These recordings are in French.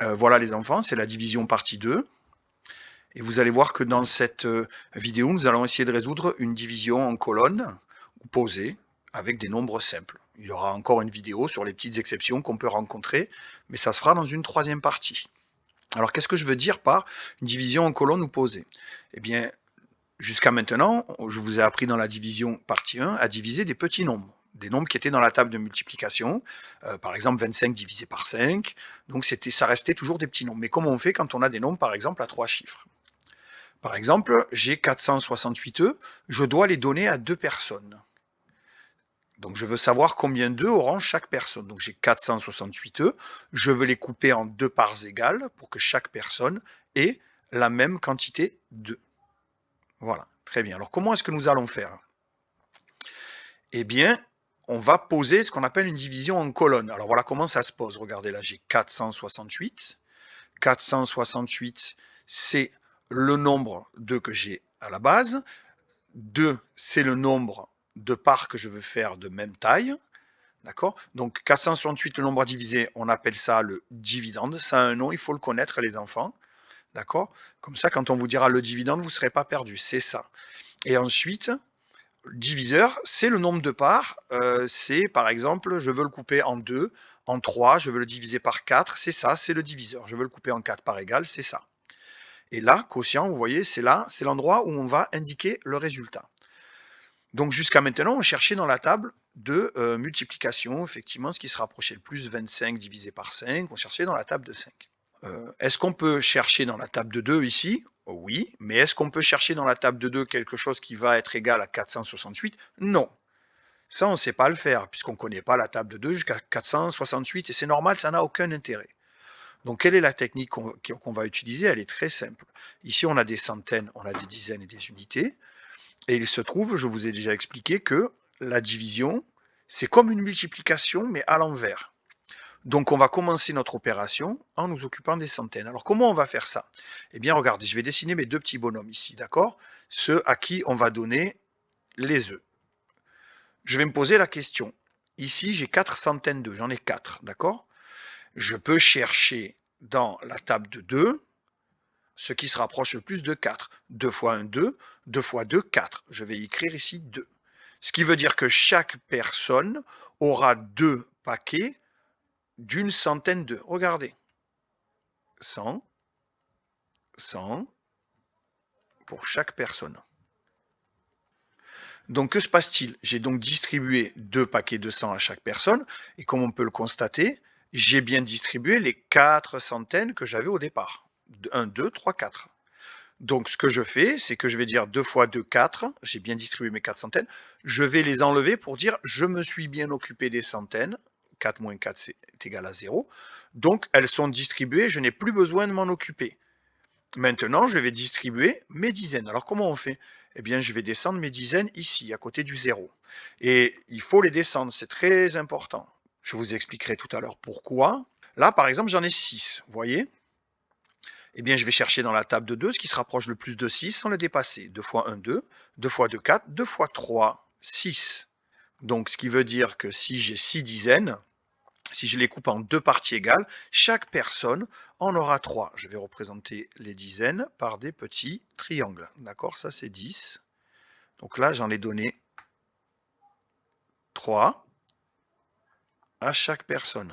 Voilà les enfants, c'est la division partie 2. Et vous allez voir que dans cette vidéo, nous allons essayer de résoudre une division en colonnes ou posée avec des nombres simples. Il y aura encore une vidéo sur les petites exceptions qu'on peut rencontrer, mais ça se fera dans une troisième partie. Alors qu'est-ce que je veux dire par une division en colonnes ou posée? Eh bien, jusqu'à maintenant, je vous ai appris dans la division partie 1 à diviser des petits nombres. Des nombres qui étaient dans la table de multiplication, par exemple 25 divisé par 5, donc ça restait toujours des petits nombres. Mais comment on fait quand on a des nombres par exemple à 3 chiffres? Par exemple, j'ai 468 œufs, je dois les donner à 2 personnes. Donc je veux savoir combien d'œufs auront chaque personne. Donc j'ai 468 œufs, je veux les couper en 2 parts égales pour que chaque personne ait la même quantité d'œufs. Voilà, très bien. Alors comment est-ce que nous allons faire? Eh bien, on va poser ce qu'on appelle une division en colonnes. Alors voilà comment ça se pose. Regardez là, j'ai 468. 468, c'est le nombre d'œufs que j'ai à la base. 2, c'est le nombre de parts que je veux faire de même taille. D'accord? Donc 468, le nombre à diviser, on appelle ça le dividende. Ça a un nom, il faut le connaître les enfants. D'accord? Comme ça, quand on vous dira le dividende, vous ne serez pas perdu. C'est ça. Et ensuite, diviseur, c'est le nombre de parts. C'est par exemple, je veux le couper en 2, en 3, je veux le diviser par 4. C'est ça, c'est le diviseur. Je veux le couper en 4 parts égales, c'est ça. Et là, quotient, vous voyez, c'est là, c'est l'endroit où on va indiquer le résultat. Donc jusqu'à maintenant, on cherchait dans la table de multiplication, effectivement, ce qui se rapprochait le plus, 25 divisé par 5, on cherchait dans la table de 5. Est-ce qu'on peut chercher dans la table de 2 ici? Oui, mais est-ce qu'on peut chercher dans la table de 2 quelque chose qui va être égal à 468? Non. Ça, on ne sait pas le faire, puisqu'on ne connaît pas la table de 2 jusqu'à 468, et c'est normal, ça n'a aucun intérêt. Donc quelle est la technique qu'on va utiliser? Elle est très simple. Ici, on a des centaines, on a des dizaines et des unités. Et il se trouve, je vous ai déjà expliqué que la division, c'est comme une multiplication, mais à l'envers. Donc on va commencer notre opération en nous occupant des centaines. Alors comment on va faire ça? Eh bien regardez, je vais dessiner mes deux petits bonhommes ici, d'accord? Ceux à qui on va donner les œufs. Je vais me poser la question. Ici, j'ai 4 centaines d'œufs, j'en ai 4, d'accord? Je peux chercher dans la table de 2 ce qui se rapproche le plus de 4. 2 fois 1, 2. 2 fois 2, 4. Je vais écrire ici 2. Ce qui veut dire que chaque personne aura 2 paquets d'une centaine d'œufs. Regardez. 100, 100 pour chaque personne. Donc que se passe-t-il? J'ai donc distribué 2 paquets de 100 à chaque personne, et comme on peut le constater, j'ai bien distribué les 4 centaines que j'avais au départ. 1, 2, 3, 4. Donc ce que je fais, c'est que je vais dire 2 fois 2, 4, j'ai bien distribué mes 4 centaines, je vais les enlever pour dire je me suis bien occupé des centaines, 4 moins 4 c'est égal à 0, donc elles sont distribuées, je n'ai plus besoin de m'en occuper. Maintenant, je vais distribuer mes dizaines. Alors comment on fait? Eh bien, je vais descendre mes dizaines ici, à côté du 0. Et il faut les descendre, c'est très important. Je vous expliquerai tout à l'heure pourquoi. Là, par exemple, j'en ai 6, vous voyez? Eh bien, je vais chercher dans la table de 2 ce qui se rapproche le plus de 6 sans le dépasser. 2 fois 1, 2. 2 fois 2, 4. 2 fois 3, 6. Donc, ce qui veut dire que si j'ai 6 dizaines, si je les coupe en 2 parties égales, chaque personne en aura 3. Je vais représenter les dizaines par des petits triangles. D'accord? Ça, c'est 10. Donc là, j'en ai donné 3 à chaque personne.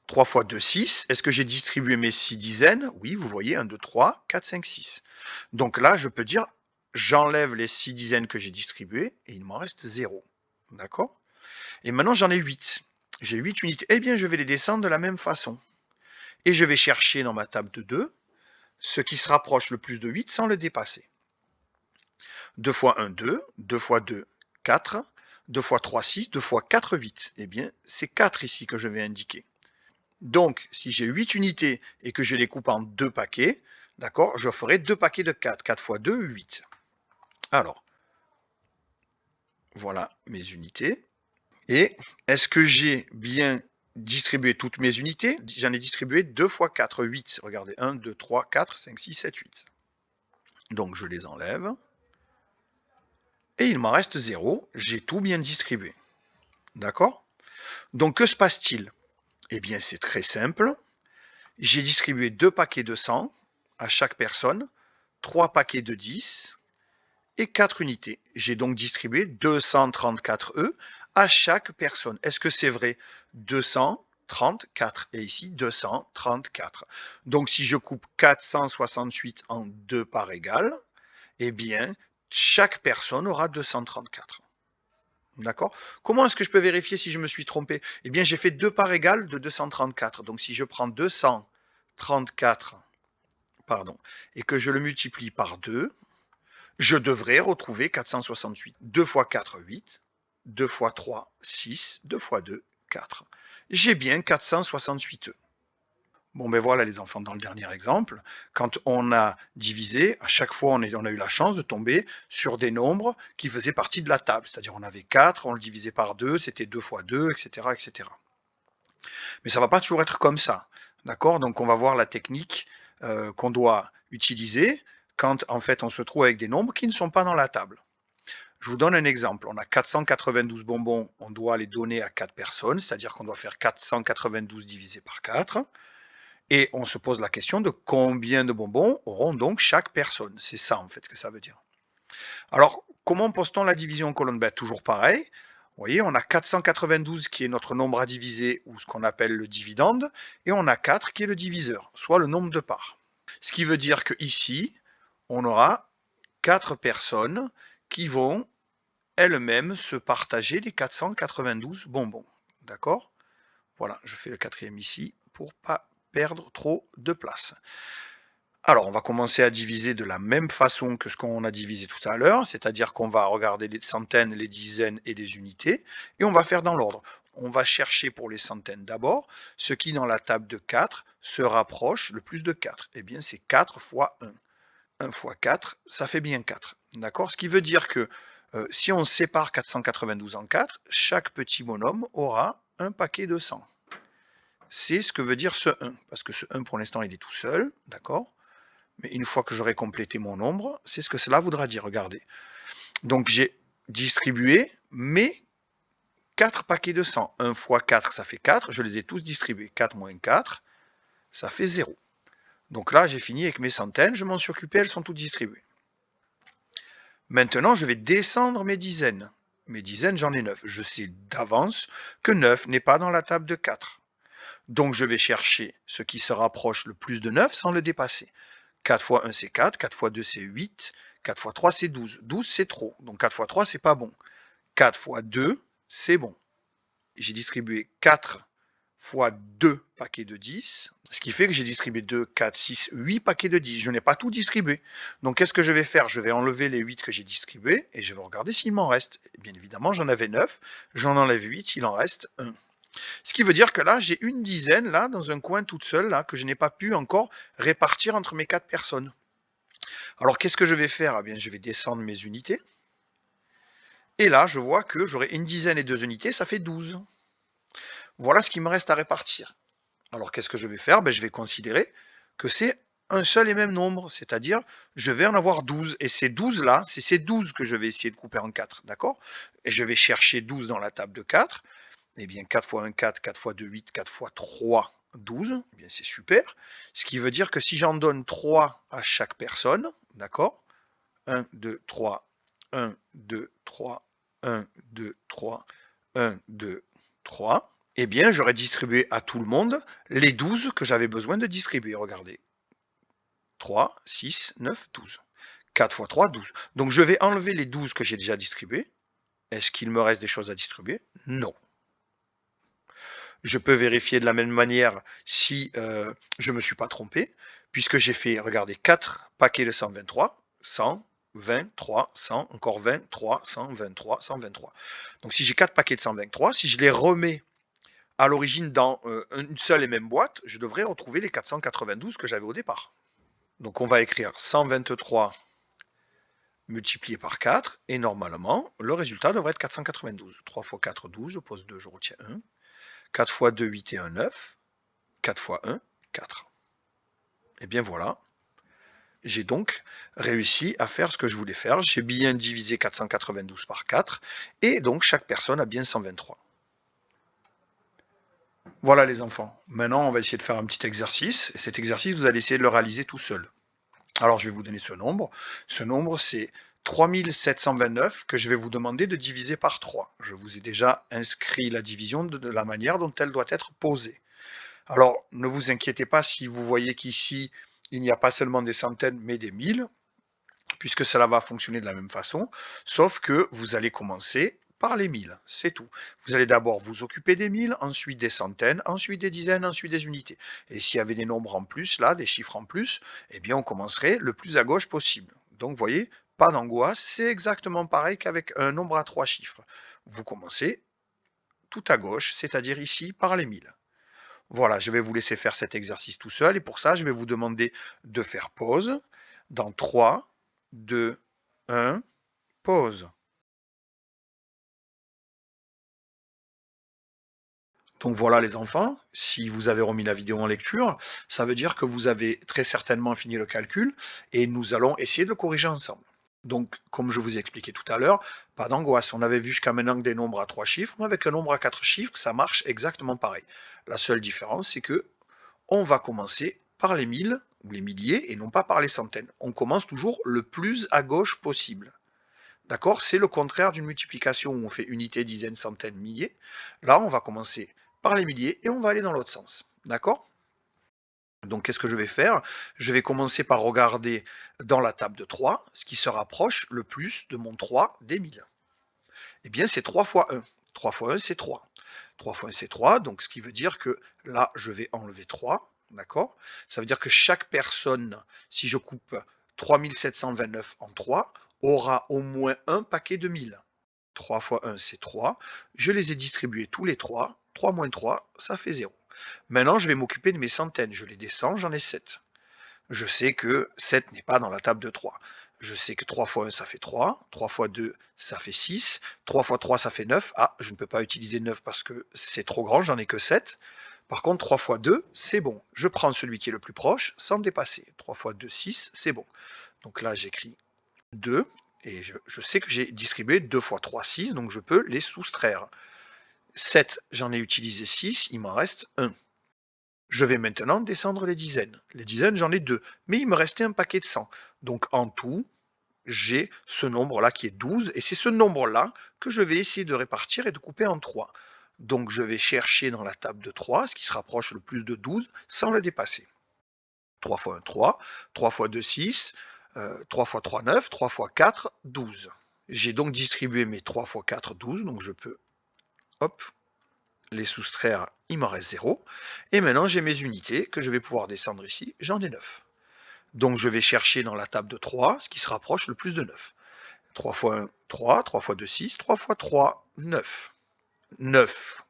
3 fois 2, 6. Est-ce que j'ai distribué mes 6 dizaines? Oui, vous voyez, 1, 2, 3, 4, 5, 6. Donc là, je peux dire, j'enlève les 6 dizaines que j'ai distribuées et il m'en reste 0. D'accord? Et maintenant, j'en ai 8. J'ai 8 unités. Eh bien, je vais les descendre de la même façon. Et je vais chercher dans ma table de 2 ce qui se rapproche le plus de 8 sans le dépasser. 2 fois 1, 2. 2 fois 2, 4. 2 fois 3, 6. 2 fois 4, 8. Eh bien, c'est 4 ici que je vais indiquer. Donc, si j'ai 8 unités et que je les coupe en 2 paquets, d'accord, je ferai 2 paquets de 4. 4 fois 2, 8. Alors, voilà mes unités. Et est-ce que j'ai bien distribué toutes mes unités? J'en ai distribué 2 fois 4, 8. Regardez, 1, 2, 3, 4, 5, 6, 7, 8. Donc, je les enlève. Et il m'en reste 0. J'ai tout bien distribué. D'accord? Donc, que se passe-t-il? Eh bien, c'est très simple. J'ai distribué 2 paquets de 100 à chaque personne, 3 paquets de 10 et 4 unités. J'ai donc distribué 234 œufs à chaque personne. Est-ce que c'est vrai? 234 et ici 234. Donc si je coupe 468 en 2 parts égales, eh bien chaque personne aura 234. D'accord? Comment est-ce que je peux vérifier si je me suis trompé? Eh bien j'ai fait 2 parts égales de 234. Donc si je prends 234, pardon, et que je le multiplie par 2, je devrais retrouver 468. 2 fois 4, 8. 2 fois 3, 6. 2 fois 2, 4. J'ai bien 468 œufs. Bon ben voilà les enfants, dans le dernier exemple, quand on a divisé, à chaque fois on a eu la chance de tomber sur des nombres qui faisaient partie de la table. C'est-à-dire on avait 4, on le divisait par 2, c'était 2 fois 2, etc. etc. Mais ça ne va pas toujours être comme ça. D'accord? Donc on va voir la technique qu'on doit utiliser quand en fait on se trouve avec des nombres qui ne sont pas dans la table. Je vous donne un exemple. On a 492 bonbons, on doit les donner à 4 personnes, c'est-à-dire qu'on doit faire 492 divisé par 4. Et on se pose la question de combien de bonbons auront donc chaque personne. C'est ça en fait que ça veut dire. Alors, comment pose-t-on la division en colonne? Ben, toujours pareil. Vous voyez, on a 492 qui est notre nombre à diviser, ou ce qu'on appelle le dividende, et on a 4 qui est le diviseur, soit le nombre de parts. Ce qui veut dire que ici, on aura 4 personnes qui vont elles-mêmes se partager les 492 bonbons. D'accord? Voilà, je fais le quatrième ici pour ne pas perdre trop de place. Alors, on va commencer à diviser de la même façon que ce qu'on a divisé tout à l'heure, c'est-à-dire qu'on va regarder les centaines, les dizaines et les unités, et on va faire dans l'ordre. On va chercher pour les centaines d'abord, ce qui dans la table de 4 se rapproche le plus de 4. Eh bien, c'est 4 fois 1. 1 fois 4, ça fait bien 4. D'accord? Ce qui veut dire que si on sépare 492 en 4, chaque petit bonhomme aura un paquet de 100. C'est ce que veut dire ce 1, parce que ce 1 pour l'instant il est tout seul, d'accord? Mais une fois que j'aurai complété mon nombre, c'est ce que cela voudra dire, regardez. Donc j'ai distribué mes 4 paquets de 100. 1 fois 4, ça fait 4, je les ai tous distribués. 4 moins 4, ça fait 0. Donc là, j'ai fini avec mes centaines, je m'en suis occupé, elles sont toutes distribuées. Maintenant, je vais descendre mes dizaines. Mes dizaines, j'en ai 9. Je sais d'avance que 9 n'est pas dans la table de 4. Donc je vais chercher ce qui se rapproche le plus de 9 sans le dépasser. 4 fois 1 c'est 4, 4 fois 2 c'est 8, 4 fois 3 c'est 12. 12 c'est trop, donc 4 fois 3 c'est pas bon. 4 fois 2 c'est bon. J'ai distribué 4 fois 2 paquets de 10, ce qui fait que j'ai distribué 2, 4, 6, 8 paquets de 10. Je n'ai pas tout distribué. Donc qu'est-ce que je vais faire? Je vais enlever les 8 que j'ai distribués et je vais regarder s'il m'en reste. Et bien évidemment j'en avais 9, j'en enlève 8, il en reste 1. Ce qui veut dire que là, j'ai une dizaine, là, dans un coin toute seule, là, que je n'ai pas pu encore répartir entre mes 4 personnes. Alors, qu'est-ce que je vais faire? Eh bien, je vais descendre mes unités. Et là, je vois que j'aurai une dizaine et 2 unités, ça fait 12. Voilà ce qui me reste à répartir. Alors, qu'est-ce que je vais faire? Ben, je vais considérer que c'est un seul et même nombre, c'est-à-dire, je vais en avoir 12. Et ces 12-là, c'est ces 12 que je vais essayer de couper en 4, d'accord? Et je vais chercher 12 dans la table de 4. Eh bien, 4 fois 1, 4, 4 fois 2, 8, 4 fois 3, 12. Eh bien, c'est super. Ce qui veut dire que si j'en donne 3 à chaque personne, d'accord? 1, 2, 3, 1, 2, 3, 1, 2, 3, 1, 2, 3. Eh bien, j'aurais distribué à tout le monde les 12 que j'avais besoin de distribuer. Regardez. 3, 6, 9, 12. 4 fois 3, 12. Donc, je vais enlever les 12 que j'ai déjà distribués. Est-ce qu'il me reste des choses à distribuer? Non. Je peux vérifier de la même manière si je ne me suis pas trompé, puisque j'ai fait, regardez, 4 paquets de 123, 100, 23, 100, encore 23, 123, 123. Donc si j'ai 4 paquets de 123, si je les remets à l'origine dans une seule et même boîte, je devrais retrouver les 492 que j'avais au départ. Donc on va écrire 123 multiplié par 4, et normalement, le résultat devrait être 492. 3 fois 4, 12, je pose 2, je retiens 1. 4 fois 2, 8 et 1, 9. 4 fois 1, 4. Et bien voilà, j'ai donc réussi à faire ce que je voulais faire. J'ai bien divisé 492 par 4, et donc chaque personne a bien 123. Voilà les enfants. Maintenant, on va essayer de faire un petit exercice. Et cet exercice, vous allez essayer de le réaliser tout seul. Alors, je vais vous donner ce nombre. Ce nombre, c'est 3729 que je vais vous demander de diviser par 3. Je vous ai déjà inscrit la division de la manière dont elle doit être posée. Alors, ne vous inquiétez pas si vous voyez qu'ici, il n'y a pas seulement des centaines, mais des milles, puisque cela va fonctionner de la même façon, sauf que vous allez commencer par les milles, c'est tout. Vous allez d'abord vous occuper des milles, ensuite des centaines, ensuite des dizaines, ensuite des unités. Et s'il y avait des nombres en plus, là, des chiffres en plus, eh bien on commencerait le plus à gauche possible. Donc vous voyez, pas d'angoisse, c'est exactement pareil qu'avec un nombre à 3 chiffres. Vous commencez tout à gauche, c'est-à-dire ici par les milles. Voilà, je vais vous laisser faire cet exercice tout seul et pour ça, je vais vous demander de faire pause dans 3, 2, 1, pause. Donc voilà les enfants, si vous avez remis la vidéo en lecture, ça veut dire que vous avez très certainement fini le calcul et nous allons essayer de le corriger ensemble. Donc, comme je vous ai expliqué tout à l'heure, pas d'angoisse. On avait vu jusqu'à maintenant que des nombres à 3 chiffres, mais avec un nombre à 4 chiffres, ça marche exactement pareil. La seule différence, c'est que on va commencer par les milles ou les milliers et non pas par les centaines. On commence toujours le plus à gauche possible. D'accord? C'est le contraire d'une multiplication où on fait unité, dizaine, centaine, milliers. Là, on va commencer par les milliers et on va aller dans l'autre sens. D'accord? Donc, qu'est-ce que je vais faire? Je vais commencer par regarder dans la table de 3 ce qui se rapproche le plus de mon 3 des 1000. Eh bien, c'est 3 fois 1. 3 fois 1, c'est 3. 3 fois 1, c'est 3. Donc, ce qui veut dire que là, je vais enlever 3. D'accord? Ça veut dire que chaque personne, si je coupe 3729 en 3, aura au moins un paquet de 1000. 3 fois 1, c'est 3. Je les ai distribués tous les 3. 3 moins 3, ça fait 0. Maintenant, je vais m'occuper de mes centaines. Je les descends, j'en ai 7. Je sais que 7 n'est pas dans la table de 3. Je sais que 3 fois 1, ça fait 3. 3 fois 2, ça fait 6. 3 fois 3, ça fait 9. Ah, je ne peux pas utiliser 9 parce que c'est trop grand, j'en ai que 7. Par contre, 3 fois 2, c'est bon. Je prends celui qui est le plus proche sans me dépasser. 3 fois 2, 6, c'est bon. Donc là, j'écris 2. Et je sais que j'ai distribué 2 fois 3, 6, donc je peux les soustraire. 7, j'en ai utilisé 6, il m'en reste 1. Je vais maintenant descendre les dizaines. Les dizaines, j'en ai 2, mais il me restait un paquet de 100. Donc en tout, j'ai ce nombre-là qui est 12, et c'est ce nombre-là que je vais essayer de répartir et de couper en 3. Donc je vais chercher dans la table de 3 ce qui se rapproche le plus de 12 sans le dépasser. 3 fois 1, 3. 3 fois 2, 6. 3 fois 3, 9. 3 fois 4, 12. J'ai donc distribué mes 3 fois 4, 12, donc je peux, hop, les soustraire, il m'en reste 0. Et maintenant, j'ai mes unités que je vais pouvoir descendre ici, j'en ai 9. Donc je vais chercher dans la table de 3 ce qui se rapproche le plus de 9. 3 fois 1, 3, 3 fois 2, 6, 3 fois 3, 9. 9,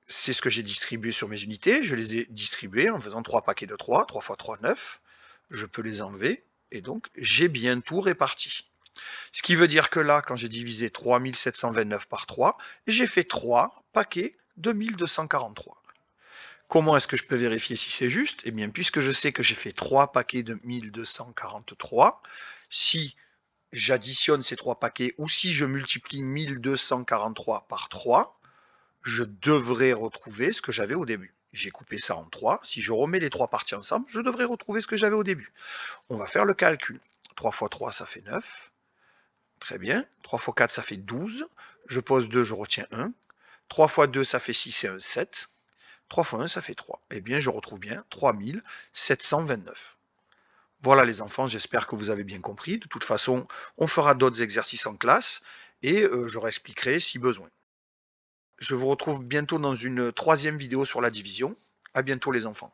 c'est ce que j'ai distribué sur mes unités, je les ai distribués en faisant 3 paquets de 3, 3 fois 3, 9. Je peux les enlever, et donc j'ai bien tout réparti. Ce qui veut dire que là, quand j'ai divisé 3729 par 3, j'ai fait 3 paquets de 1243. Comment est-ce que je peux vérifier si c'est juste? Eh bien, puisque je sais que j'ai fait 3 paquets de 1243, si j'additionne ces 3 paquets ou si je multiplie 1243 par 3, je devrais retrouver ce que j'avais au début. J'ai coupé ça en 3. Si je remets les 3 parties ensemble, je devrais retrouver ce que j'avais au début. On va faire le calcul. 3 fois 3, ça fait 9. Très bien. 3 fois 4, ça fait 12. Je pose 2, je retiens 1. 3 fois 2, ça fait 6 et 1, 7. 3 fois 1, ça fait 3. Eh bien, je retrouve bien 3729. Voilà les enfants, j'espère que vous avez bien compris. De toute façon, on fera d'autres exercices en classe et je réexpliquerai si besoin. Je vous retrouve bientôt dans une troisième vidéo sur la division. À bientôt les enfants.